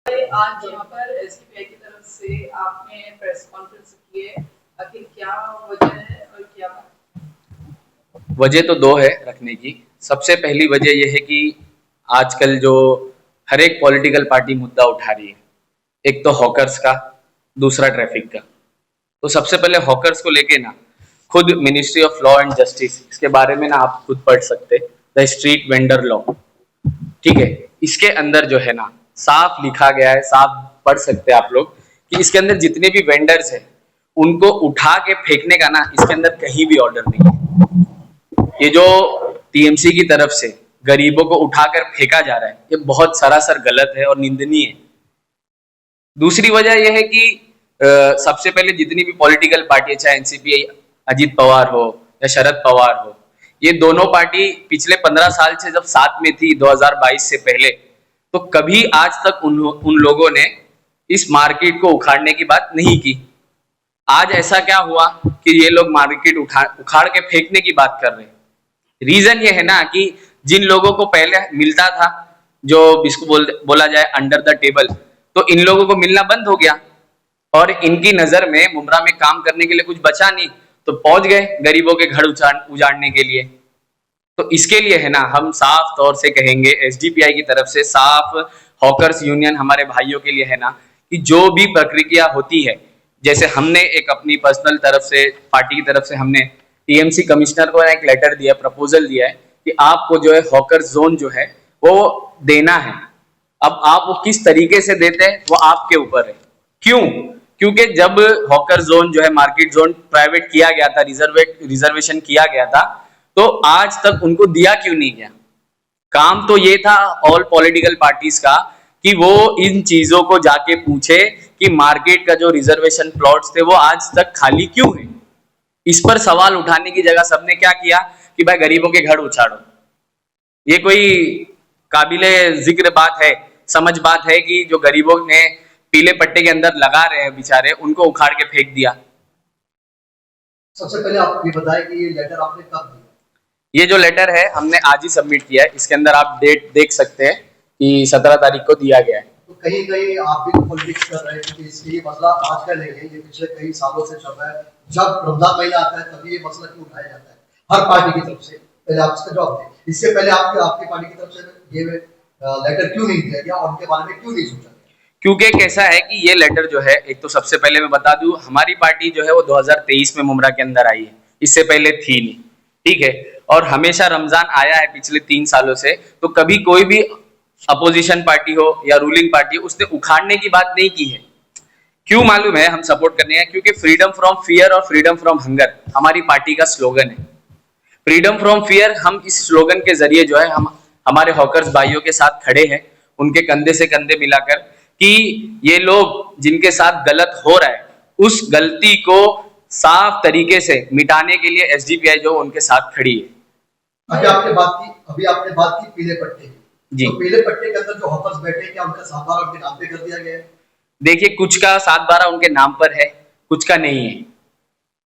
आज यहाँ पर एसडीपीआई की तरफ से आपने प्रेस कॉन्फ्रेंस की है, आखिर क्या वजह है और क्या वजह तो दो है रखने की। सबसे पहली वजह यह है कि आजकल जो हर एक पॉलिटिकल पार्टी मुद्दा उठा रही है, एक तो हॉकर्स का, दूसरा ट्रैफिक का। तो सबसे पहले हॉकर्स को लेके ना, खुद ministry of law and justice, इसके बारे में ना आप खुद पढ़ सकते हैं, द स्ट्रीट वेंडर लॉ। ठीक है, इसके अंदर जो है ना साफ लिखा गया है, साफ पढ़ सकते हैं आप लोग, कि इसके अंदर जितने भी वेंडर्स हैं उनको उठा के फेंकने का ना इसके अंदर कहीं भी ऑर्डर नहीं है। ये जो टीएमसी की तरफ से गरीबों को उठाकर फेंका जा रहा है, ये बहुत सरासर गलत है और निंदनीय है। दूसरी वजह यह है कि सबसे पहले जितनी भी पॉलिटिकल पार्टी, चाहे एनसीपी, अजीत पवार हो या शरद पवार हो, ये दोनों पार्टी पिछले 15 साल से जब साथ में थी 2022 से पहले, तो कभी आज तक उन लोगों ने इस मार्केट को उखाड़ने की बात नहीं की। आज ऐसा क्या हुआ कि ये लोग मार्केट उखाड़ के फेंकने की बात कर रहे हैं? रीजन ये है ना कि जिन लोगों को पहले मिलता था, जो इसको बोला जाए अंडर द टेबल, तो इन लोगों को मिलना बंद हो गया और इनकी नजर में मुमरा में काम करने के लिए कुछ बचा नहीं, तो पहुंच गए गरीबों के घर उजाड़ने के लिए। तो इसके लिए है ना हम साफ तौर से कहेंगे, एसडीपीआई की तरफ से साफ, हॉकर्स यूनियन हमारे भाइयों के लिए है ना, कि जो भी प्रक्रिया होती है, जैसे हमने एक अपनी पर्सनल तरफ से, पार्टी की तरफ से हमने टीएमसी कमिश्नर को एक लेटर दिया, प्रपोजल दिया है कि आपको जो है हॉकर्स जोन जो है वो देना है। अब आप वो किस तरीके से देते हैं वो आपके ऊपर है। क्यों? क्योंकि जब हॉकर जोन जो है, मार्केट जोन प्राइवेट किया गया था, रिजर्वेशन किया गया था, तो आज तक उनको दिया क्यों नहीं गया? काम तो ये था ऑल पॉलिटिकल पार्टीज का कि वो इन चीजों को जाके पूछे कि मार्केट का जो रिजर्वेशन प्लॉट्स थे वो आज तक खाली क्यों है। इस पर सवाल उठाने की जगह सबने क्या किया कि भाई गरीबों के घर उछाड़ो। ये कोई काबिले जिक्र बात है, समझ बात है कि जो गरीबों ने पीले पट्टे के अंदर लगा रहे हैं बेचारे, उनको उखाड़ के फेंक दिया। सबसे पहले आप ये बताएं कि ये लेटर आपने कब दिया? ये जो लेटर है हमने आज ही सबमिट किया है। इसके अंदर आप डेट देख सकते हैं कि 17 तारीख को दिया गया है। तो कहीं कहीं आप भी पॉलिटिक्स कर रहे हैं कि इसलिए मसला आज का नहीं है, ये पिछले कई सालों से चल रहा है। जब रमजान महीना आता है तभी ये मसला क्यों उठाया जाता है हर पार्टी की तरफ से? पहले आप इसका जवाब दें। इससे पहले आपकी पार्टी की तरफ से ये लेटर क्यों नहीं दिया गया और उनके बारे में क्यों नहीं सोचा? क्योंकि कैसा है कि ये लेटर जो है, एक तो सबसे पहले मैं बता दूं, हमारी पार्टी जो है वो 2023 में मुमरा के अंदर आई है, इससे पहले थी नहीं। ठीक है, और हमेशा रमजान आया है पिछले 3 सालों से, तो कभी कोई भी अपोजिशन पार्टी हो या रूलिंग पार्टी, उसने उखाड़ने की बात नहीं की है। क्यों मालूम है हम सपोर्ट करने हैं? क्योंकि फ्रीडम फ्रॉम फियर और फ्रीडम फ्रॉम हंगर हमारी पार्टी का स्लोगन है। फ्रीडम फ्रॉम फियर, हम इस स्लोगन के जरिए जो है हम हमारे हॉकर्स भाइयों के साथ खड़े हैं, उनके कंधे से कंधे मिलाकर, कि ये लोग जिनके साथ गलत हो रहा है उस गलती को साफ तरीके से मिटाने के लिए एसडीपीआई जो उनके साथ खड़ी है। अभी आपने बात की पीले पट्टे की। जी, तो पीले पट्टे के अंदर जो हॉकर्स बैठे हैं, क्या उनका 7/12 उनके नाम पे कर दिया गया है? देखिए, कुछ का 7/12 उनके नाम पर है, कुछ का नहीं है।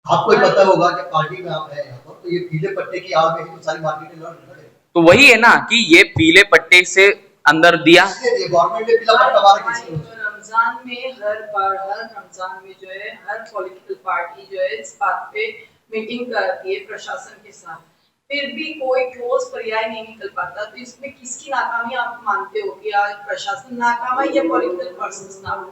आपको पता होगा कि पार्टी में आप है यहाँ पर, तो ये पीले पट्टे की आड़ में ही तो सारी मार्केटें लड़ रहे हैं। तो वही है ना कि ये पीले पट्टे से अंदर दिया। गवर्नमेंट ने पीला पट्टा मारा किसको? रमजान में हर बार, हर रमजान में जो है हर पॉलिटिकल पार्टी जो है इस बात पे मीटिंग करती है प्रशासन के साथ, फिर भी कोई ठोस पर्याय नहीं निकल पाता। तो इसमें किसकी नाकामी आप मानते हो कि आज प्रशासन नाकाम है या पॉलिटिकल पर्सन्स नाकाम?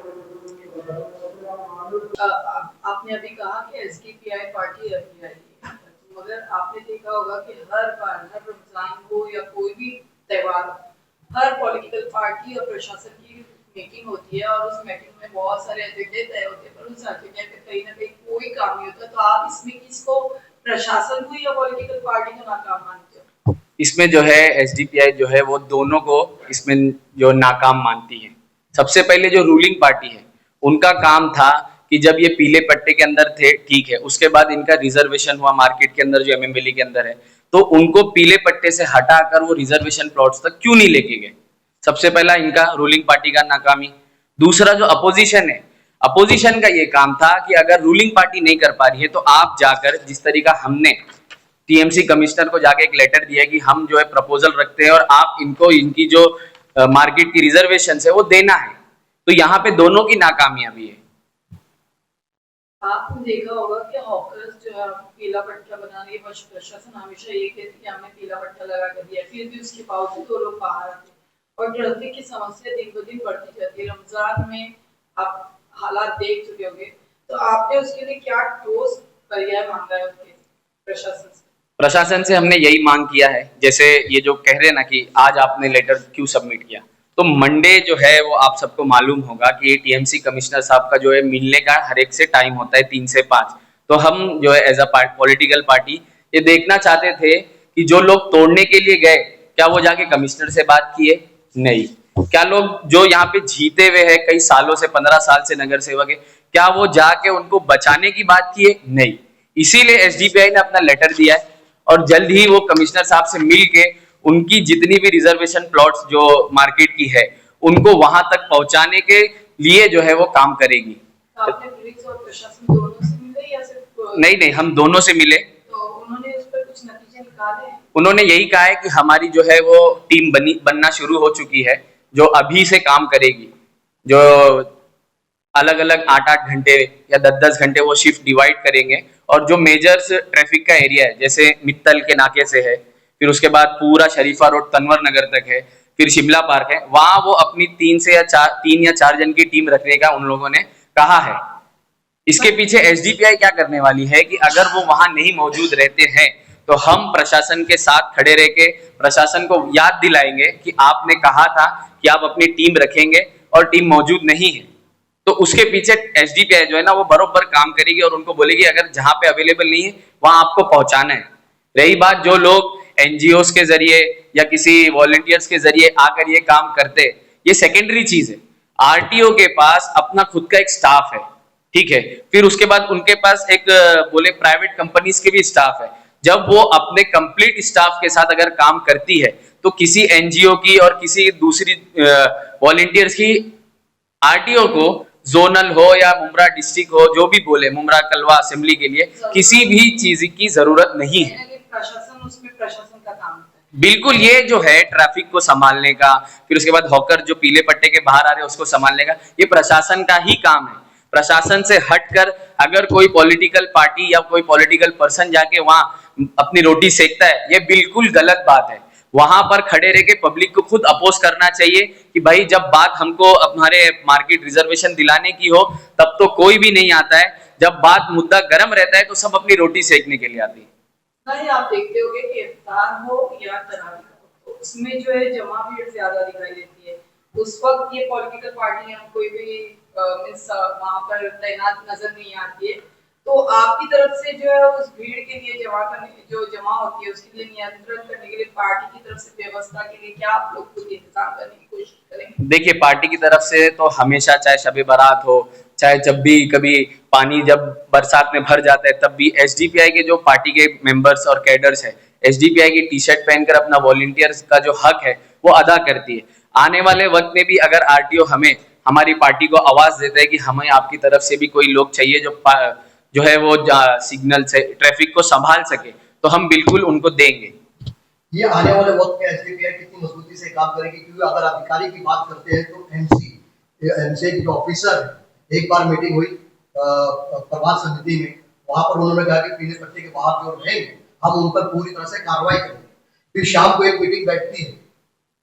आपने अभी कहा कि एसडीपीआई पार्टी अभी आई है, मगर आपने देखा होगा कि हर बार, हर रमजान को या कोई भी त्योहार, हर पॉलिटिकल पार्टी और प्रशासन की मीटिंग होती है और उस मीटिंग में बहुत सारे एजेंडे तय होते हैं, पर उस एजेंडे पे कहीं ना कहीं कोई काम नहीं होता। तो आप इसमें किसको, प्रशासन को या पॉलिटिकल पार्टी को नाकाम मानते हो? इसमें जो है एसडीपीआई जो है वो दोनों को इसमें जो नाकाम मानती है। सबसे पहले जो रूलिंग पार्टी है, उनका काम था कि जब ये पीले पट्टे के अंदर थे, ठीक है, उसके बाद इनका रिजर्वेशन हुआ मार्केट के अंदर, जो एमएमवेली के अंदर है, तो उनको पीले पट्टे से हटाकर वो रिजर्वेशन प्लॉट्स तक क्यों नहीं लेके गए? सबसे पहला इनका रूलिंग पार्टी का नाकामी। दूसरा जो अपोजिशन है, अपोजिशन का ये काम था कि अगर रूलिंग पार्टी नहीं कर पा रही है तो आप जाकर, जिस तरीका हमने टीएमसी कमिश्नर को जाके एक लेटर दिया कि हम जो है प्रपोजल रखते हैं और आप इनको इनकी जो मार्केट की रिजर्वेशन है वो देना है, तो यहाँ पे दोनों की नाकामयाबी है। आपने देखा होगा कि हॉकर्स जो है पीला पट्टा बनाने के प्रशासन हमेशा ये कहती है कि हमने पीला पट्टा लगा कर दिया, फिर भी उसके बावजूद वो लोग बाहर आते हैं और ट्रैफिक की समस्या दिन ब दिन बढ़ती जाती है। रमजान में आप हालात देख चुके होंगे, तो आपने उसके लिए क्या ठोस पर्याय मांगा है उसके प्रशासन से? प्रशासन से हमने यही मांग किया है, जैसे ये जो कह रहे हैं ना कि आज आपने लेटर क्यों सबमिट किया, तो मंडे जो है वो आप सबको मालूम होगा कि टीएमसी कमिश्नर साहब का जो है मिलने का हर एक से टाइम होता है 3 से 5। तो हम जो है एज अ पॉलिटिकल पार्टी ये देखना चाहते थे कि जो लोग तोड़ने के लिए गए क्या वो जाके कमिश्नर से बात किए? नहीं। क्या लोग जो यहाँ पे जीते हुए हैं कई सालों से, 15 साल से नगर सेवक है, क्या वो जाके उनको बचाने की बात किए? नहीं। इसीलिए एसडीपीआई ने अपना लेटर दिया है और जल्द ही वो कमिश्नर साहब से मिल के उनकी जितनी भी रिजर्वेशन प्लॉट्स जो मार्केट की है उनको वहां तक पहुंचाने के लिए जो है वो काम करेगी। तो आपने पुलिस और प्रशासन दोनों से मिले या सिर्फ? नहीं, हम दोनों से मिले। तो उन्होंने उस पर कुछ नतीजे निकाले हैं? उन्होंने यही कहा है कि हमारी जो है वो टीम बनना शुरू हो चुकी है जो अभी से काम करेगी, जो अलग अलग 8-8 घंटे या 10-10 घंटे वो शिफ्ट डिवाइड करेंगे और जो मेजर्स ट्रैफिक का एरिया है जैसे मित्तल के नाके से है, फिर उसके बाद पूरा शरीफा रोड तनवर नगर तक है, फिर शिमला पार्क है, वहां वो अपनी 3 या 4 जन की टीम रखने का उन लोगों ने कहा है। इसके पीछे एसडीपीआई क्या करने वाली है कि अगर वो वहां नहीं मौजूद रहते हैं तो हम प्रशासन के साथ खड़े रह के प्रशासन को याद दिलाएंगे कि आपने कहा था कि आप अपनी टीम रखेंगे और टीम मौजूद नहीं है। तो उसके पीछे एसडीपीआई जो है ना वो बरोबर काम करेगी और उनको बोलेगी अगर जहां पे अवेलेबल नहीं है वहां आपको पहुंचाना है। रही बात जो लोग एनजीओस के जरिए या किसी वॉलंटियर्स के जरिए आकर ये काम करते, ये सेकेंडरी चीज है। आरटीओ के पास अपना खुद का एक स्टाफ है, ठीक है, फिर उसके बाद उनके पास एक बोले प्राइवेट कंपनीज के भी स्टाफ है। जब वो अपने कंप्लीट स्टाफ के साथ अगर काम करती है तो किसी एनजीओ की और किसी दूसरी वॉलंटियर्स की आरटीओ को जोनल हो या मुमरा डिस्ट्रिक्ट हो, जो भी बोले मुमरा कलवा असेंबली के लिए किसी भी चीज की जरूरत नहीं है। प्रशासन उसमें प्रशासन का काम होता है। बिल्कुल, ये जो है ट्रैफिक को संभालने का, फिर उसके बाद हॉकर जो पीले पट्टे के बाहर आ रहे हैं उसको संभालने का, ये प्रशासन का ही काम है। प्रशासन से हटकर अगर कोई पॉलिटिकल पार्टी या कोई पॉलिटिकल पर्सन जाके वहां अपनी रोटी सेकता है, ये बिल्कुल गलत बात है। वहां पर खड़े रह के पब्लिक को खुद अपोज करना चाहिए कि भाई जब बात हमको हमारे मार्केट रिजर्वेशन दिलाने की हो तब तो कोई भी नहीं आता है, जब बात मुद्दा गर्म रहता है तो सब अपनी रोटी सेकने के लिए आती है। नहीं, आप देखते होंगे कि इफ्तार हो या तरावी हो, तो उसमें जो है जमा भीड़ ज्यादा दिखाई देती है। उस वक्त ये पॉलिटिकल पार्टियां कोई भी मींस वहां पर तैनात नजर नहीं आती है। तो आपकी तरफ से जो है उस भीड़ के लिए जमा होती है उसके लिए नियंत्रण करने के लिए पार्टी की तरफ से व्यवस्था के लिए क्या आप लोग खुद इंतजाम करने की कोशिश करेंगे? देखिए, पार्टी की तरफ से तो हमेशा, चाहे शबे बारात हो, चाहे जब भी कभी पानी जब बरसात में भर जाता है, तब भी एसडीपीआई के जो पार्टी के मेंबर्स और कैडर्स है एसडीपीआई की टी शर्ट पहनकर अपना वॉलंटियर्स का जो हक है वो अदा करती है। आने वाले वक्त में भी अगर आरटीओ हमें हमारी पार्टी को आवाज देता है कि हमें आपकी तरफ से भी कोई लोग चाहिए जो है वो सिग्नल से ट्रैफिक को संभाल सके, तो हम बिल्कुल उनको देंगे। ये आने वाले वक्त में एसडीपीआई कितनी मजबूती से काम करेगी, क्योंकि अगर अधिकारी की बात करते हैं तो एमसी के जो ऑफिसर, एक बार मीटिंग हुई प्रभात समिति में, वहां पर उन्होंने कहा कि पीले पट्टे के बाहर जो रहेंगे हम उन पर पूरी तरह से कार्रवाई करेंगे। फिर शाम को एक मीटिंग बैठती है,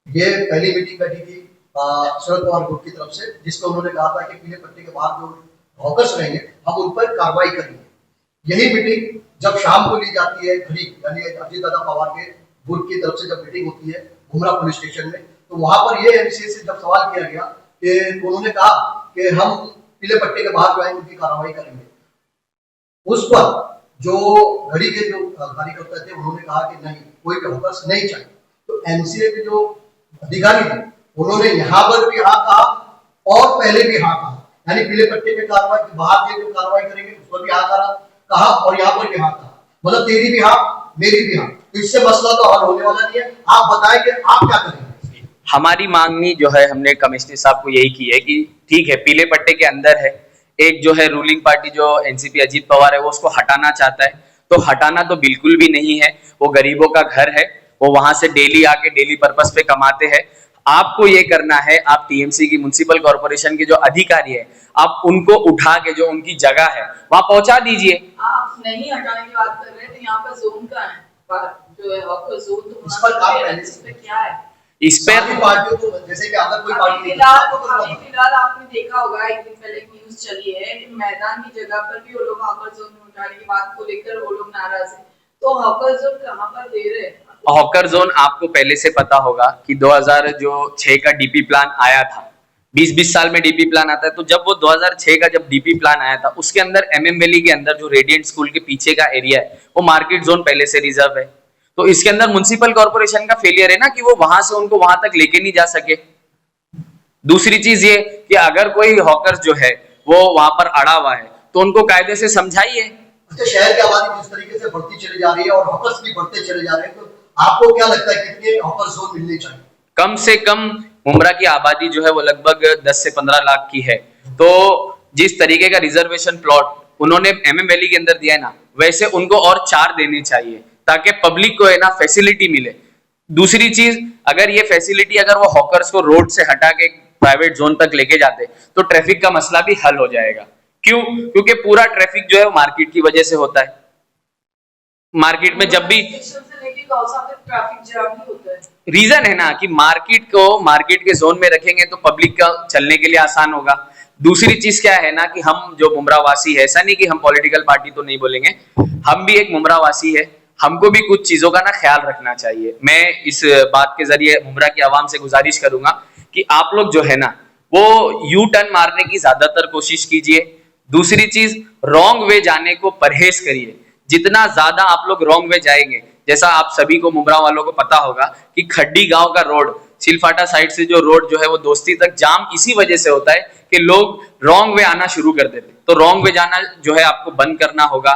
ये पहली मीटिंग बैठी थी शरद पवार ग्रुप की तरफ से, जिसमें उन्होंने कहा था कि पीले पट्टे के बाहर जो हॉकर्स रहेंगे हम उन पर कार्रवाई करेंगे। यही मीटिंग जब शाम को ली जाती है घड़ी, यानी अजीत दादा पवार के ग्रुप की तरफ से जब मीटिंग होती है घुमरा पुलिस स्टेशन में, तो वहां पर ये एमसीए से जब सवाल किया गया कि उन्होंने कहा कि हम पीले पट्टे के बाहर जो है उनकी कार्रवाई करेंगे। उस पर जो घड़ी के जो कार्यकर्ता थे उन्होंने कहा कि नहीं, कोई भी हॉकर्स नहीं चाहिए। तो एमसीए के जो अधिकारी थे उन्होंने यहाँ पर भी हाँ कहा और पहले भी हाँ कहा, यानी पीले पट्टे के कार्रवाई के बाहर के जो कार्रवाई करेंगे उस पर भी हाँ कहा और यहाँ पर भी हाँ कहा, मतलब तेरी भी हाँ मेरी भी हाँ। तो इससे मसला तो हल होने वाला नहीं है। आप बताएं कि आप क्या करेंगे? हमारी मांगनी जो है हमने कमिश्नर साहब को यही की है कि ठीक है, पीले पट्टे के अंदर है एक जो है रूलिंग पार्टी जो एनसीपी अजीत पवार है वो उसको हटाना चाहता है, तो हटाना तो बिल्कुल भी नहीं है। वो गरीबों का घर है, वो वहां से डेली आके डेली पर्पस पे कमाते हैं। आपको ये करना है, आप टीएमसी की म्युनिसिपल कॉर्पोरेशन के जो अधिकारी है, आप उनको उठा के जो उनकी जगह है वहां पहुंचा दीजिए। आप नहीं हटाने की बात कर रहे हैं, तो यहाँ पर जोन का है जो है हॉकर जोन, तो इस पर काम पहले इस पे क्या है? इस पे सारी पार्टियों को, जैसे कि अगर कोई पार्टी अभी फिलहाल आपने देखा होगा, एक दिन पहले एक न्यूज चली है कि मैदान की जगह पर भी वो लोग हॉकर जोन में उठाने की बात को लेकर वो लोग नाराज है। तो हॉकर जोन कहाँ पर दे रहे हैं? हॉकर जोन आपको पहले से पता होगा कि 2006 का डीपी प्लान आया था। 20-20 साल में डीपी प्लान आता है, तो जब वो 2006 का जब डीपी प्लान आया था, उसके अंदर एमएम वैली के अंदर जो रेडियंट स्कूल के पीछे का एरिया है वो मार्केट जोन पहले से रिजर्व है। तो इसके अंदर म्युनिसिपल कॉर्पोरेशन का फेलियर है ना कि वो वहां से उनको वहां तक लेके नहीं जा सके। दूसरी चीज ये कि अगर कोई हॉकर जो है वो वहां पर अड़ा हुआ है तो उनको कायदे से समझाइए। अच्छा, शहर की आबादी जिस तरीके से बढ़ती चली जा रही है और हॉकर्स भी बढ़ते चले जा रहे हैं, तो आपको क्या लगता है कितने हॉकर जोन मिलने चाहिए? कम से कम मुंब्रा की आबादी जो है वो लगभग 10 से 15 लाख की है, तो जिस तरीके का रिजर्वेशन प्लॉट उन्होंने एमएम वैली के अंदर दिया है ना, वैसे उनको और 4 देने चाहिए ताकि पब्लिक को है ना फैसिलिटी मिले। दूसरी चीज, अगर ये फैसिलिटी अगर वो हॉकर्स को रोड से हटा के प्राइवेट जोन तक लेके जाते तो ट्रैफिक का मसला भी हल हो जाएगा। क्यों? क्योंकि पूरा ट्रैफिक जो है वो मार्केट की वजह से होता है। मार्केट में जब भी ट्रैफिक जाम ही होता है, रीजन है ना कि मार्केट को मार्केट के जोन में रखेंगे तो पब्लिक का चलने के लिए आसान होगा। दूसरी चीज क्या है ना कि हम जो मुंब्रा वासी है, ऐसा नहीं कि हम पॉलिटिकल पार्टी तो नहीं बोलेंगे, हम भी एक मुंब्रा वासी है, हमको भी कुछ चीजों का ना ख्याल रखना चाहिए। मैं इस बात के जरिए मुंब्रा की आवाम से गुजारिश करूंगा कि आप लोग जो है ना वो यू टर्न मारने की ज्यादातर कोशिश कीजिए। दूसरी चीज, रॉन्ग वे जाने को परहेज करिए। जितना ज्यादा आप लोग रॉन्ग वे जाएंगे, जैसा आप सभी को मुंब्रा वालों को पता होगा कि खड्डी गांव का रोड सिलफाटा साइड से जो रोड जो है वो दोस्ती तक जाम इसी वजह से होता है कि लोग रॉन्ग वे आना शुरू कर देते, तो रॉन्ग वे जाना जो है आपको बंद करना होगा।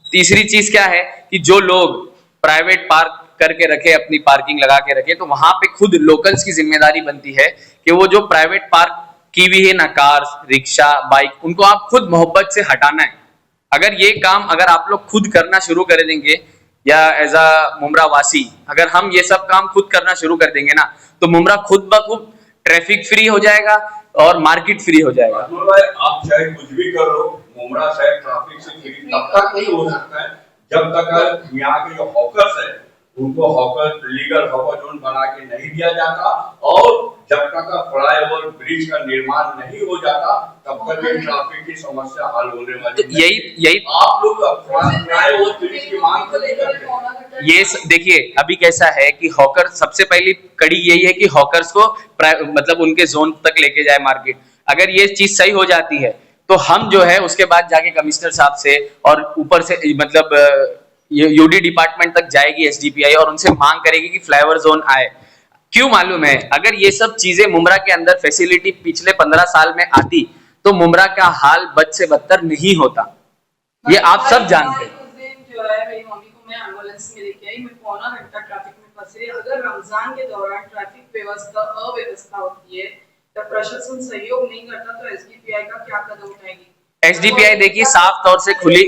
तीसरी चीज क्या है कि जो लोग प्राइवेट पार्क करके रखे, अपनी पार्किंग लगा के रखे, तो वहां पे खुद लोकल्स की जिम्मेदारी बनती है कि वो जो प्राइवेट पार्क की भी है ना, कार, रिक्शा, बाइक, उनको आप खुद मोहब्बत से हटाना है। अगर ये काम अगर आप लोग खुद करना शुरू कर देंगे, या एज अ मुंब्रा वासी अगर हम ये सब काम खुद करना शुरू कर देंगे ना, तो मुंब्रा खुद ब खुद ट्रैफिक फ्री हो जाएगा और मार्केट फ्री हो जाएगा। आप चाहे कुछ भी कर लो, मुंब्रा शहर ट्रैफिक से फ्री तब तक नहीं हो सकता है जब तक यहाँ के जो हॉकर्स है उनको हॉकर लीगल हॉकर जोन बना के नहीं दिया जाता, और जब तक फ्लाईओवर ब्रिज का निर्माण नहीं हो जाता तब तक ये ट्रैफिक की समस्या हल होने वाली तो यही आप लोग फ्लाईओवर ब्रिज की मांग क्यों नहीं करते? ये देखिए, अभी कैसा है कि हॉकर, सबसे पहली कड़ी यही है कि हॉकर्स को मतलब उनके जोन तक लेके जाए मार्केट। अगर ये चीज सही हो जाती है तो हम जो है उसके बाद जाके कमिश्नर साहब से और ऊपर से मतलब यूडी डिपार्टमेंट तक जाएगी एसडीपीआई, और उनसे मांग करेगी कि फ्लाईओवर जोन आए। क्यों मालूम है, अगर ये सब चीजें मुंब्रा के अंदर फैसिलिटी पिछले 15 साल में आती तो मुंब्रा का हाल बद से बदतर नहीं होता, ये आप सब जानते हैं। उस दिन जो है मेरी मम्मी को मैं एम्बुलेंस में लेके आई, मैं पौना घंटा ट्रैफिक में फंसी। अगर रमजान के दौरान ट्रैफिक व्यवस्था अव्यवस्था होती है या प्रशासन सहयोग नहीं करता तो एसडीपीआई का क्या कदम उठाएगी? एसडीपीआई देखिए साफ तौर से खुली,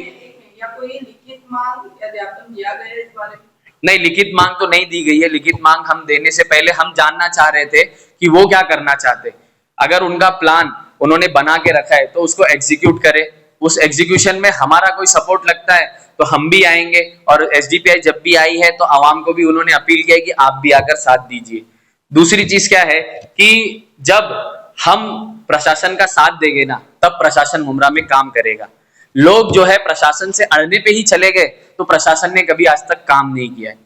या कोई लिखित मांग या ज्ञापन दिया गया है इस बारे में? नहीं, लिखित मांग तो नहीं दी गई है। लिखित मांग हम देने से पहले हम जानना चाह रहे थे कि वो क्या करना चाहते। अगर उनका प्लान उन्होंने बना के रखा है तो उसको एग्जीक्यूट करे, उस एग्जीक्यूशन में हमारा कोई सपोर्ट लगता है तो हम भी आएंगे। और एसडीपीआई जब भी आई है तो आवाम को भी उन्होंने अपील किया कि आप भी आकर साथ दीजिए। दूसरी चीज क्या है कि जब हम प्रशासन का साथ देंगे ना, तब प्रशासन मुंब्रा में काम करेगा। लोग जो है प्रशासन से अड़ने पे ही चले गए तो प्रशासन ने कभी आज तक काम नहीं किया है।